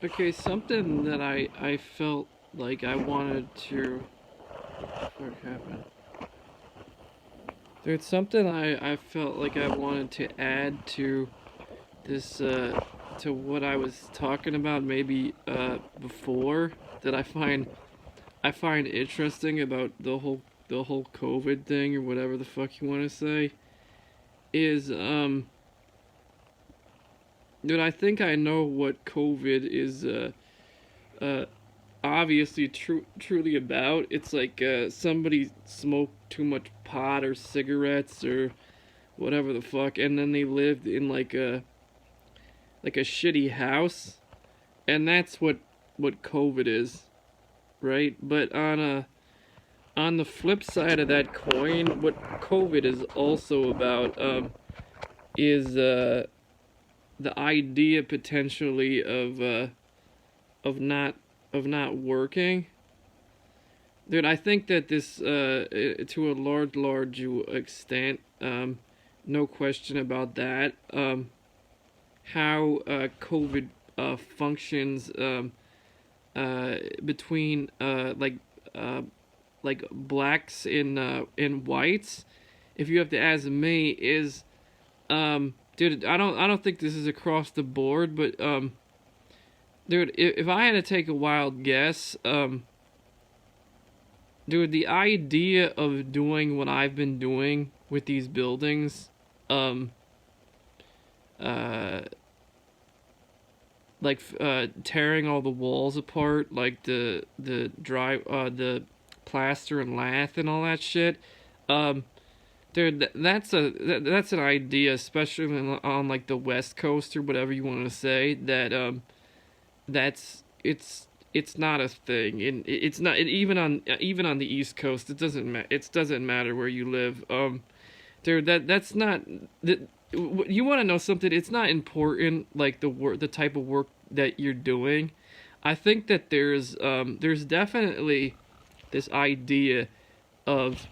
Okay, something that I felt like I wanted to. What happened? There's something I felt like I wanted to add to this, to what I was talking about maybe before, that I find interesting about the whole COVID thing, or whatever the fuck you want to say, is that I think I know what COVID is uh obviously truly about. It's like somebody smoked too much pot or cigarettes or whatever the fuck, and then they lived in like a shitty house, and that's what COVID is, right? But on the flip side of that coin, what COVID is also about is the idea potentially of not of not working. Dude, I think that this, to a large extent, no question about that. How COVID functions between uh, like blacks and whites. If you have to ask me, is dude, I don't think this is across the board, but dude, if I had to take a wild guess, dude, the idea of doing what I've been doing with these buildings, um, uh, tearing all the walls apart, like the plaster and lath and all that shit, um, dude, that's an idea, especially on like the West Coast or whatever you want to say. It's not a thing, and it's not even on the East Coast. It doesn't matter where you live. Dude, that's not that. You want to know something? It's not important, like the type of work that you're doing. I think that there's definitely this idea of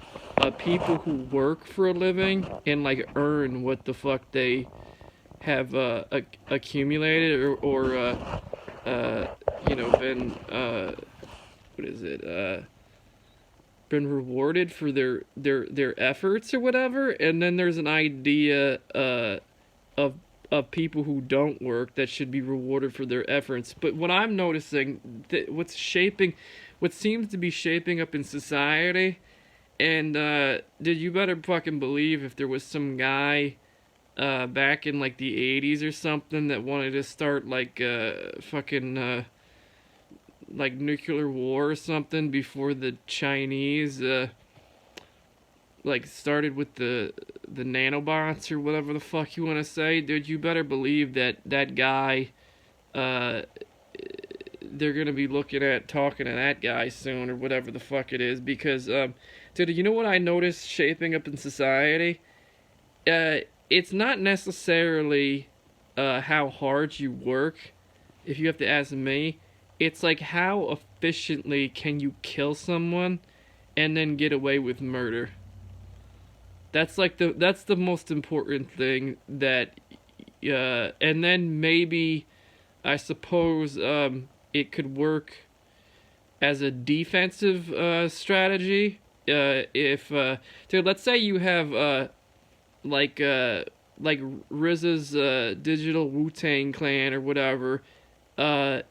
people who work for a living and like earn what the fuck they have accumulated, or uh, been what is it, been rewarded for their efforts or whatever. And then there's an idea of people who don't work that should be rewarded for their efforts. But what I'm noticing, that what seems to be shaping up in society, and did you better fucking believe if there was some guy back in like the 80s or something that wanted to start like fucking like nuclear war or something before the Chinese like started with the nanobots or whatever the fuck you want to say, dude, you better believe that that guy, uh they're gonna be looking at talking to that guy soon, or whatever the fuck it is. Because dude, you know what I noticed shaping up in society? It's not necessarily how hard you work, if you have to ask me. It's like how efficiently can you kill someone and then get away with murder. That's the most important thing. That and then maybe, I suppose, it could work as a defensive strategy. If dude, let's say you have like uh like RZA's digital Wu-Tang Clan or whatever, uh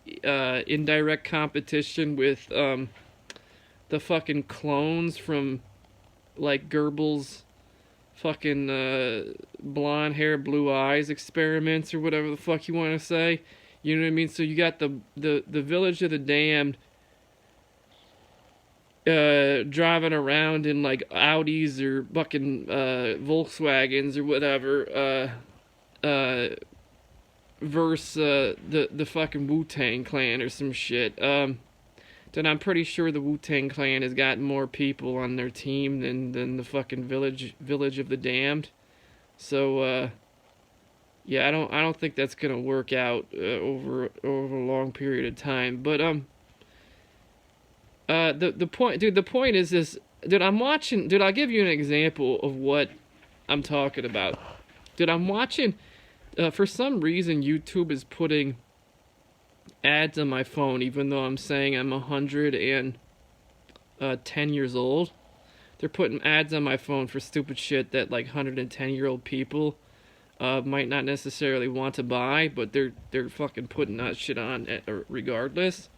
in direct competition with the fucking clones from like Goebbels' fucking blonde hair, blue eyes experiments, or whatever the fuck you want to say. You know what I mean? So you got the Village of the Damned driving around in like Audis or fucking Volkswagens or whatever, versus the fucking Wu Tang Clan or some shit. Then I'm pretty sure the Wu Tang Clan has got more people on their team than the fucking Village of the Damned. So yeah, I don't think that's gonna work out over a long period of time. But the point, dude, the point is this, dude. I'm watching, dude. I'll give you an example of what I'm talking about, dude. I'm watching. For some reason, YouTube is putting ads on my phone, even though I'm saying I'm 110 years old. They're putting ads on my phone for stupid shit that like 110-year-old people might not necessarily want to buy, but they're fucking putting that shit on regardless.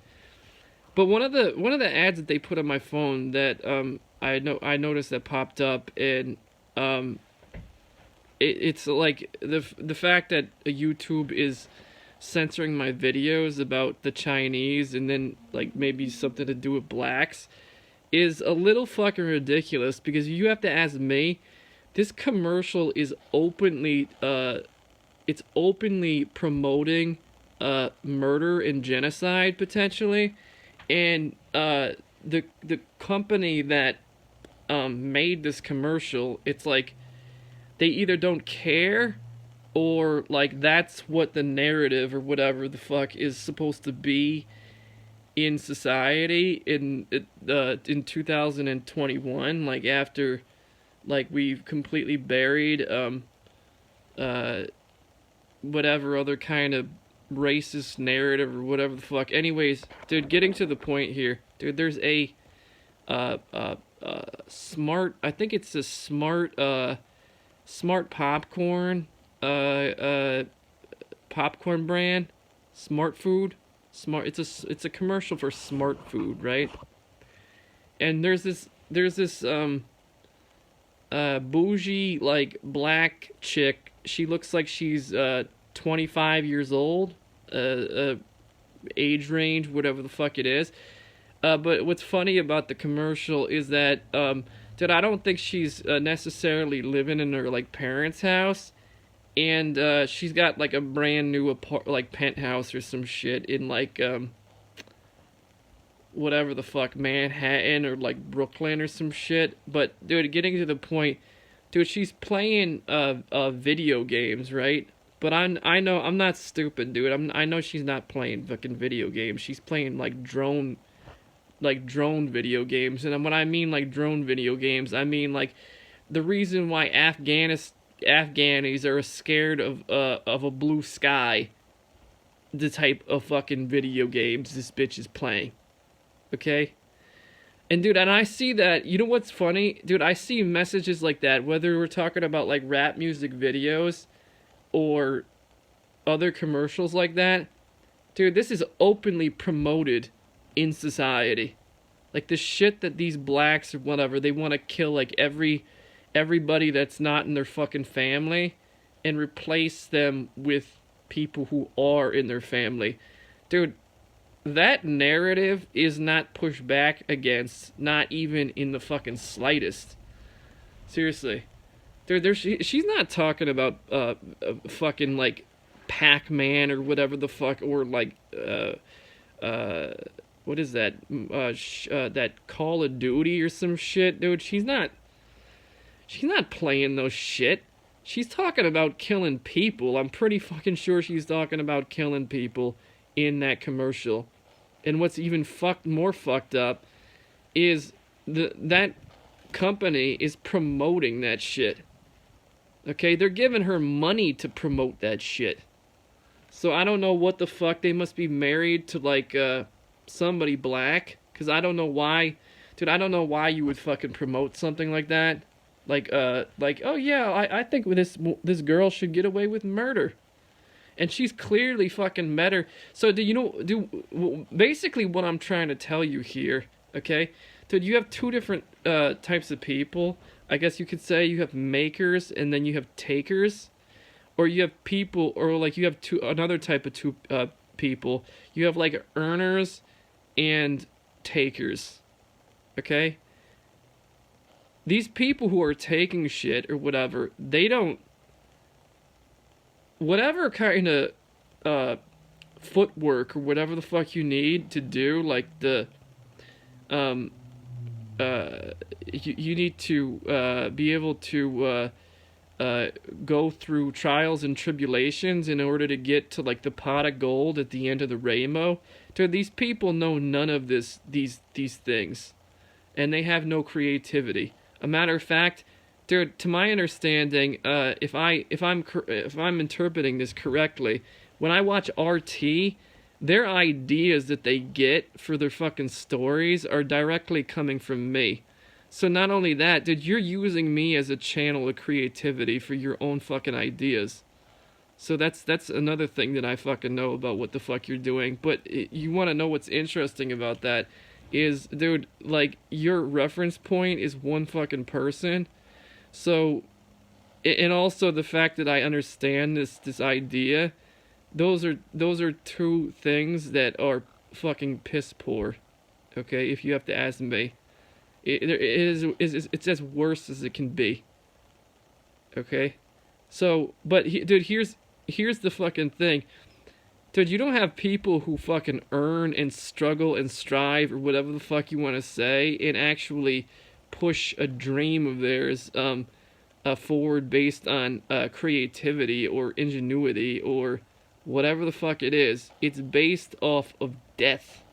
But one of the ads that they put on my phone that I noticed that popped up, and it's like the fact that YouTube is censoring my videos about the Chinese and then like maybe something to do with blacks is a little fucking ridiculous, because you have to ask me, this commercial is openly it's openly promoting murder and genocide potentially, and the company that made this commercial, it's like they either don't care, or like that's what the narrative or whatever the fuck is supposed to be in society in 2021, like after like we've completely buried whatever other kind of racist narrative or whatever the fuck. Anyways, dude, getting to the point here, dude, there's a smart, I think it's a smart popcorn popcorn brand, Smart Food. It's a commercial for Smart Food, right? And there's this bougie like black chick. She looks like she's 25 years old, age range, whatever the fuck it is. But what's funny about the commercial is that dude, I don't think she's necessarily living in her like parents' house, and she's got like a brand new like penthouse or some shit in like whatever the fuck, Manhattan or like Brooklyn or some shit. But dude, getting to the point, dude, she's playing video games, right? But I know I'm not stupid, dude. I know she's not playing fucking video games. She's playing like drone video games. And when I mean like drone video games, I mean like the reason why Afghanis are scared of a blue sky, the type of fucking video games this bitch is playing. Okay? And dude, and I see that, you know what's funny? Dude, I see messages like that, whether we're talking about like rap music videos or other commercials like that. Dude, this is openly promoted in society. Like the shit that these blacks or whatever, they want to kill like everybody that's not in their fucking family and replace them with people who are in their family. Dude, that narrative is not pushed back against, not even in the fucking slightest. Seriously. Dude, she's not talking about fucking like Pac-Man or whatever the fuck, or like what is that? That Call of Duty or some shit, dude. She's not playing those shit. She's talking about killing people. I'm pretty fucking sure she's talking about killing people in that commercial. And what's even more fucked up is that company is promoting that shit. Okay, they're giving her money to promote that shit. So I don't know what the fuck, they must be married to like somebody black, cuz I don't know why, dude, I don't know why you would fucking promote something like that. Like oh yeah, I think this girl should get away with murder. And she's clearly fucking met her. So basically what I'm trying to tell you here, okay? Dude, you have two different types of people. I guess you could say you have makers and then you have takers. Or you have people, or like you have another type of people. You have like earners and takers. Okay? These people who are taking shit or whatever, they don't, whatever kind of footwork or whatever the fuck you need to do, like the you need to be able to go through trials and tribulations in order to get to like the pot of gold at the end of the rainbow. Dude, these people know none of these things, and they have no creativity. A matter of fact, dude, to my understanding, if I'm interpreting this correctly, when I watch RT, their ideas that they get for their fucking stories are directly coming from me. So not only that, dude, you're using me as a channel of creativity for your own fucking ideas. So that's another thing that I fucking know about what the fuck you're doing. But you want to know what's interesting about that is, dude, like, your reference point is one fucking person. So, and also the fact that I understand this idea, those are two things that are fucking piss poor. Okay, if you have to ask me, it's as worse as it can be. Okay, so dude, here's the fucking thing. Dude, you don't have people who fucking earn and struggle and strive or whatever the fuck you want to say and actually push a dream of theirs forward based on creativity or ingenuity or whatever the fuck it is. It's based off of death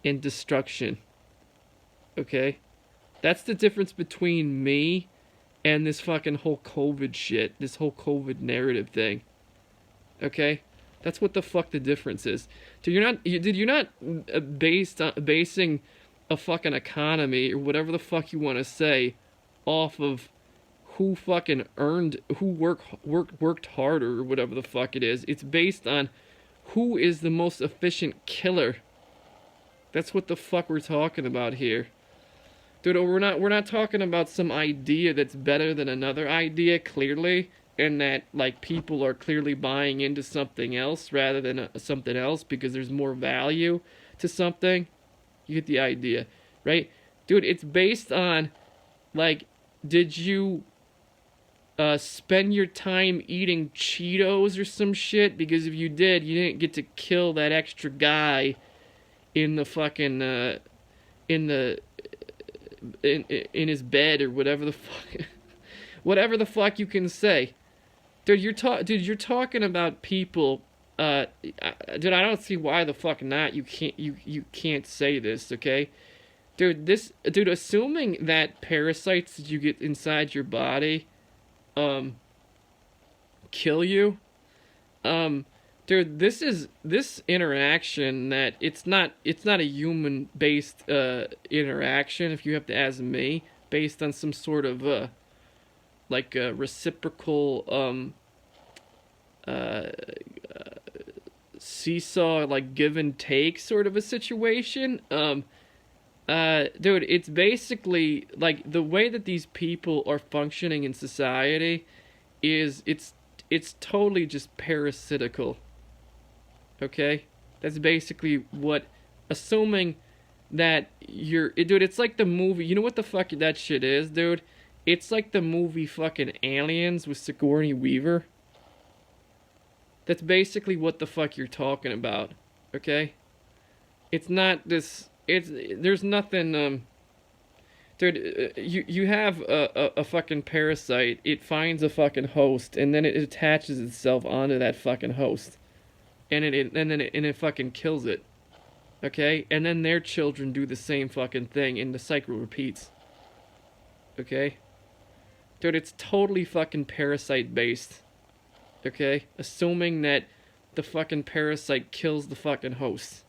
and destruction. Okay? That's the difference between me and this fucking whole COVID shit, this whole COVID narrative thing. Okay? That's what the fuck the difference is. Dude, you're not basing a fucking economy or whatever the fuck you want to say off of who fucking who worked harder or whatever the fuck it is. It's based on who is the most efficient killer. That's what the fuck we're talking about here. Dude, we're not talking about some idea that's better than another idea, clearly, and that, like, people are clearly buying into something else rather than something else because there's more value to something. You get the idea, right? Dude, it's based on, like, did you spend your time eating Cheetos or some shit? Because if you did, you didn't get to kill that extra guy in the fucking in his bed or whatever the fuck whatever the fuck you can say. Dude, you're talking about people. Dude, I don't see why the fuck not. You can't say this, okay? Dude, assuming that parasites that you get inside your body, kill you, dude, this interaction that it's not a human based interaction, if you have to ask me, based on some sort of like a reciprocal seesaw, like give and take sort of a situation. Dude, it's basically like the way that these people are functioning in society is it's totally just parasitical. Okay? That's basically what, assuming that dude, it's like the movie, you know what the fuck that shit is, dude? It's like the movie fucking Aliens with Sigourney Weaver. That's basically what the fuck you're talking about. Okay? It's not this, there's nothing, dude, you have a fucking parasite, it finds a fucking host, and then it attaches itself onto that fucking host. And it fucking kills it. Okay? And then their children do the same fucking thing, and the cycle repeats. Okay? Dude, it's totally fucking parasite based. Okay? Assuming that the fucking parasite kills the fucking host.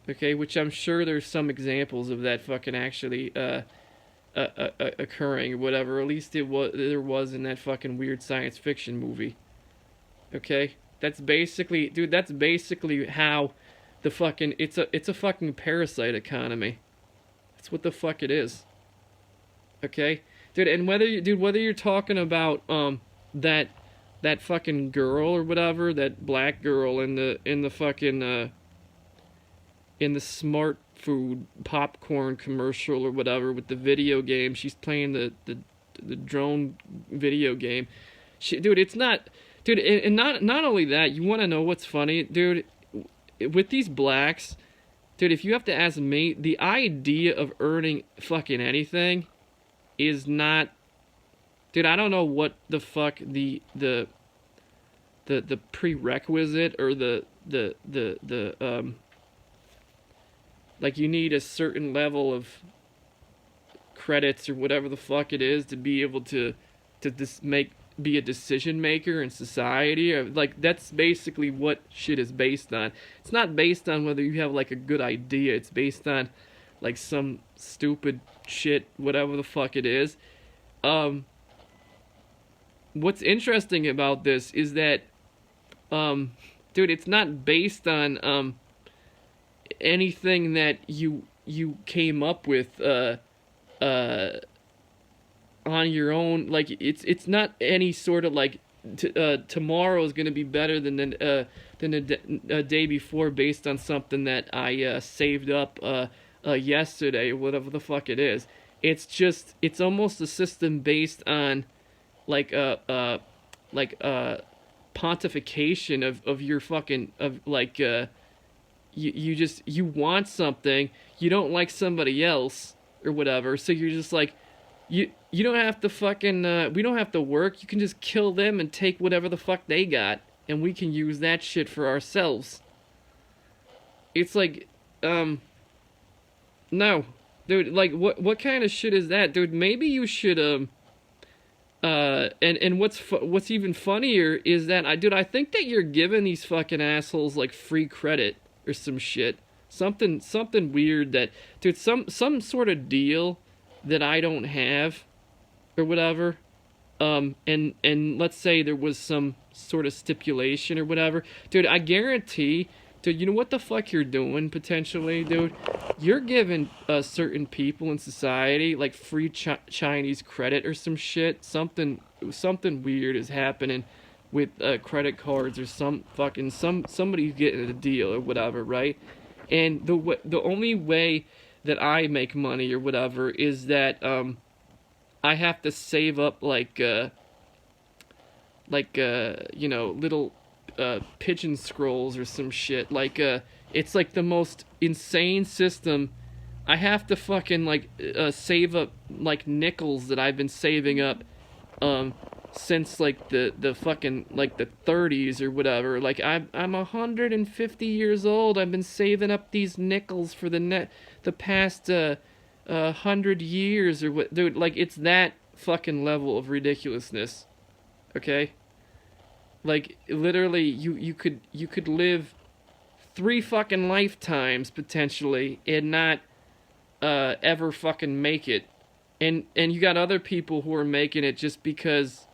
Okay? Which I'm sure there's some examples of that fucking actually occurring or whatever. At least there was in that fucking weird science fiction movie. Okay? That's basically, dude, that's basically how the fucking, it's a fucking parasite economy. That's what the fuck it is. Okay? Dude, and whether you're talking about that fucking girl or whatever, that black girl in the fucking in the smart food popcorn commercial or whatever with the video game, she's playing the drone video game. Dude, it's not, dude, and not only that, you want to know what's funny, dude, with these blacks, dude, if you have to ask me, the idea of earning fucking anything is not, dude, I don't know what the fuck the prerequisite or the like you need a certain level of credits or whatever the fuck it is to be able to just make be a decision maker in society. Or, like, that's basically what shit is based on. It's not based on whether you have like a good idea. It's based on like some stupid shit, whatever the fuck it is. Um, what's interesting about this is that, dude, it's not based on anything that you came up with uh on your own. Like, it's not any sort of like tomorrow is gonna be better than the day before based on something that I saved up yesterday or whatever the fuck it is. It's almost a system based on like pontification of your fucking of like you want something, you don't like somebody else or whatever, so you're just like, you don't have to fucking we don't have to work, you can just kill them and take whatever the fuck they got, and we can use that shit for ourselves. It's like, no, dude, like what kind of shit is that, dude? Maybe you should and what's even funnier is that I think that you're giving these fucking assholes like free credit or some shit. Something weird that, dude, some sort of deal that I don't have or whatever. And let's say there was some sort of stipulation or whatever. Dude, I guarantee, dude, you know what the fuck you're doing potentially, dude? You're giving certain people in society like free Chinese credit or some shit. Something weird is happening with credit cards or somebody's getting a deal or whatever, right? And the only way that I make money or whatever is that I have to save up like you know, little pigeon scrolls or some shit. Like it's like the most insane system. I have to fucking like save up like nickels that I've been saving up since like the fucking like the 30s or whatever. Like I'm 150 years old. I've been saving up these nickels for the past 100 years or what, dude. Like, it's that fucking level of ridiculousness. Okay, like literally you could live 3 fucking lifetimes potentially and not ever fucking make it, and you got other people who are making it just because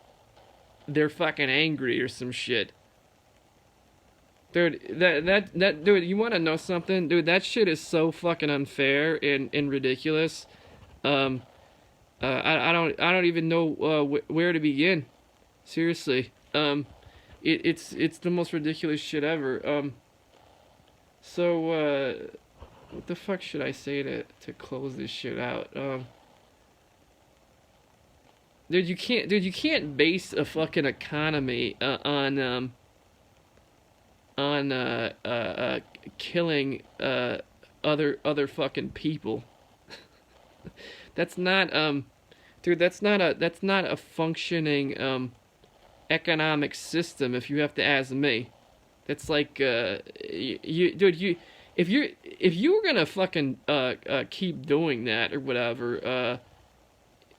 they're fucking angry or some shit. Dude, that dude, you want to know something? Dude, that shit is so fucking unfair and ridiculous. I don't even know where to begin. Seriously. It's the most ridiculous shit ever. So what the fuck should I say to close this shit out? Dude, you can't base a fucking economy on killing other fucking people. That's not dude, that's not a functioning economic system, if you have to ask me. That's like dude, if you were gonna fucking keep doing that or whatever,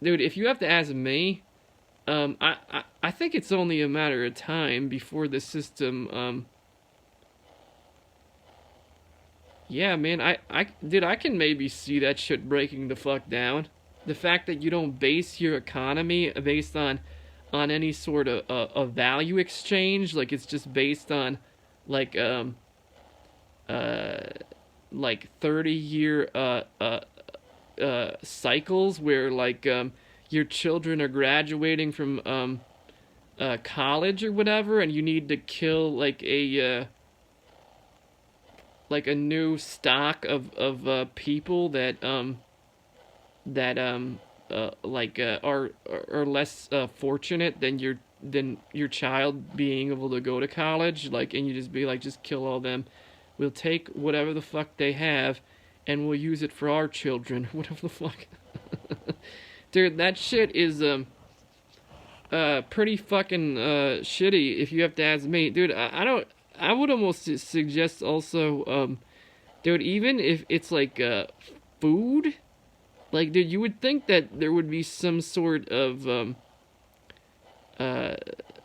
dude, if you have to ask me, I think it's only a matter of time before the system yeah, man, I can maybe see that shit breaking the fuck down. The fact that you don't base your economy based on any sort of a value exchange, like it's just based on like 30-year cycles where like your children are graduating from college or whatever, and you need to kill like a new stock of people that are less fortunate than your child being able to go to college, like, and you just be like, just kill all them. We'll take whatever the fuck they have and we'll use it for our children. Whatever the fuck. Dude, that shit is pretty fucking shitty, if you have to ask me. Dude, I would almost suggest also, dude, even if it's like food, like, dude, you would think that there would be some sort of uh,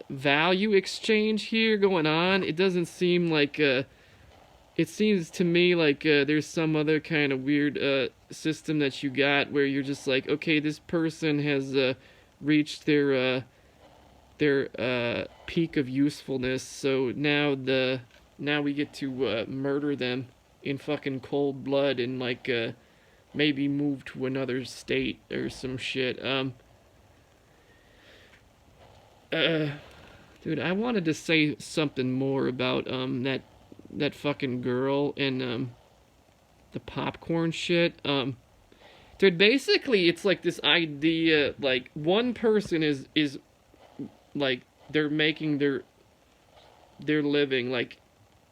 value exchange here going on. It doesn't seem like it seems to me like there's some other kind of weird system that you got where you're just like, okay, this person has reached their peak of usefulness, so now we get to murder them in fucking cold blood and like maybe move to another state or some shit. Uh, Dude, I wanted to say something more about that fucking girl and the popcorn shit. Dude, basically it's like this idea like one person is like they're making their living like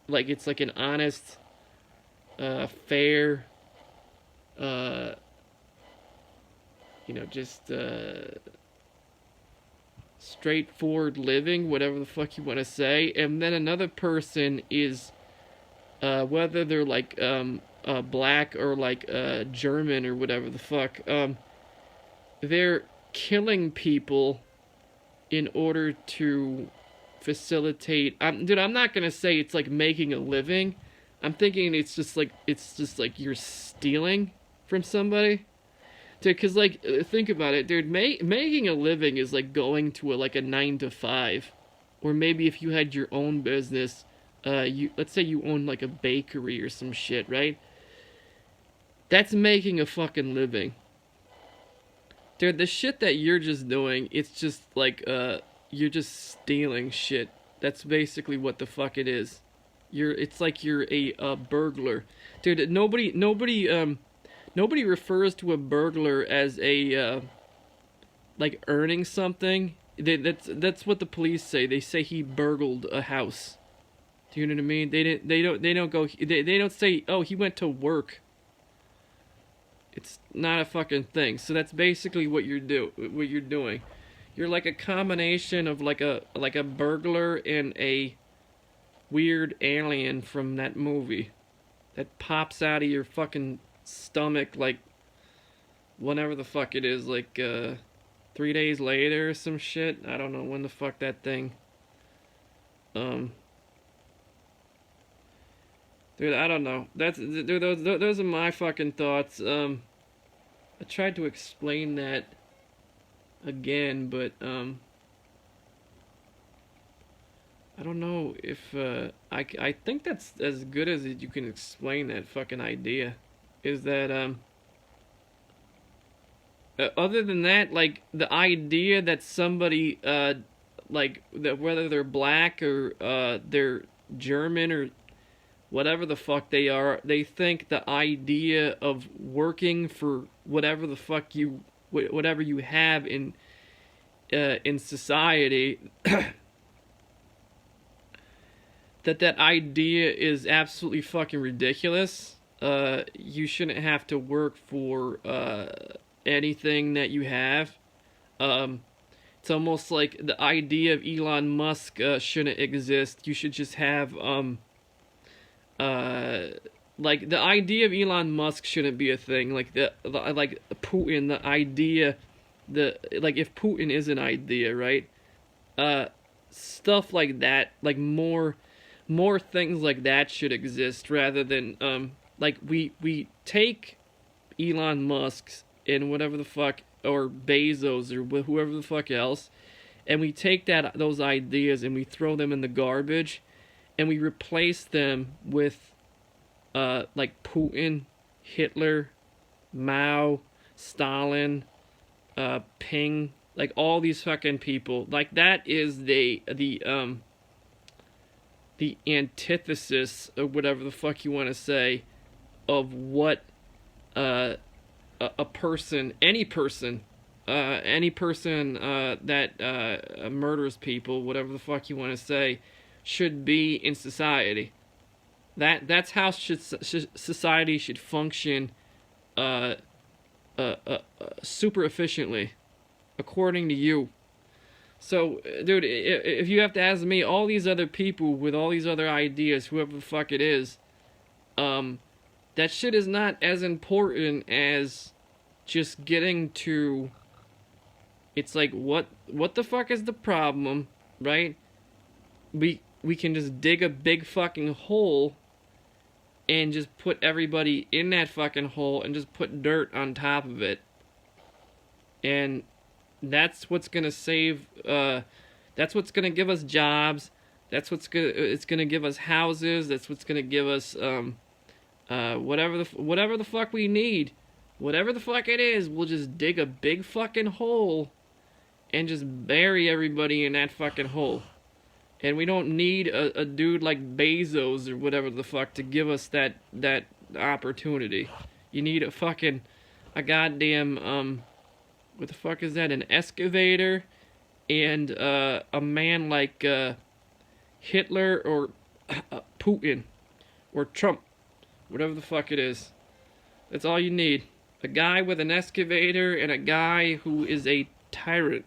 it's like an honest fair uh just straightforward living, whatever the fuck you want to say, and then another person is whether they're like black or like German or whatever the fuck, they're killing people in order to facilitate. Dude, I'm not gonna say it's like making a living. I'm thinking it's just like you're stealing from somebody. Dude, cause like think about it, dude. Making a living is like going to a 9 to 5, or maybe if you had your own business, let's say you own like a bakery or some shit, right? That's making a fucking living. Dude, the shit that you're just doing, it's just like you're just stealing shit. That's basically what the fuck it is. It's like you're a burglar. Dude, nobody refers to a burglar as a like earning something. That's what the police say. They say he burgled a house. Do you know what I mean? They don't say, "Oh, he went to work." It's not a fucking thing. So that's basically what you're doing. You're like a combination of like a burglar and a weird alien from that movie that pops out of your fucking stomach like whenever the fuck it is, like 3 days later or some shit. I don't know when the fuck that thing. Dude, I don't know. Dude, those are my fucking thoughts. I tried to explain that again, but I don't know if I think that's as good as you can explain that fucking idea. Is that other than that, like the idea that somebody like that whether they're black or they're German or whatever the fuck they are, they think the idea of working for whatever the fuck whatever you have in society that idea is absolutely fucking ridiculous. You shouldn't have to work for anything that you have. It's almost like the idea of Elon Musk shouldn't exist. You should just have like the idea of Elon Musk shouldn't be a thing. Like the like Putin, the idea, like if Putin is an idea, right? Stuff like that, like more things like that should exist rather than like we take Elon Musk's and whatever the fuck, or Bezos or whoever the fuck else, and we take those ideas and we throw them in the garbage, and we replace them with like Putin, Hitler, Mao, Stalin, Ping, like all these fucking people. Like that is the antithesis of whatever the fuck you want to say of what a person, any person that murders people, whatever the fuck you want to say, should be in society. That's how society should function super efficiently, according to you. So, dude, if you have to ask me, all these other people with all these other ideas, whoever the fuck it is, that shit is not as important as just getting to It's like, what the fuck is the problem, right? We can just dig a big fucking hole and just put everybody in that fucking hole and just put dirt on top of it. And that's what's gonna save, that's what's gonna give us jobs. It's gonna give us houses. That's what's gonna give us, whatever the fuck we need. Whatever the fuck it is, we'll just dig a big fucking hole and just bury everybody in that fucking hole. And we don't need a dude like Bezos or whatever the fuck to give us that opportunity. You need a goddamn, what the fuck is that? An excavator and a man like Hitler or Putin or Trump, whatever the fuck it is. That's all you need. A guy with an excavator and a guy who is a tyrant.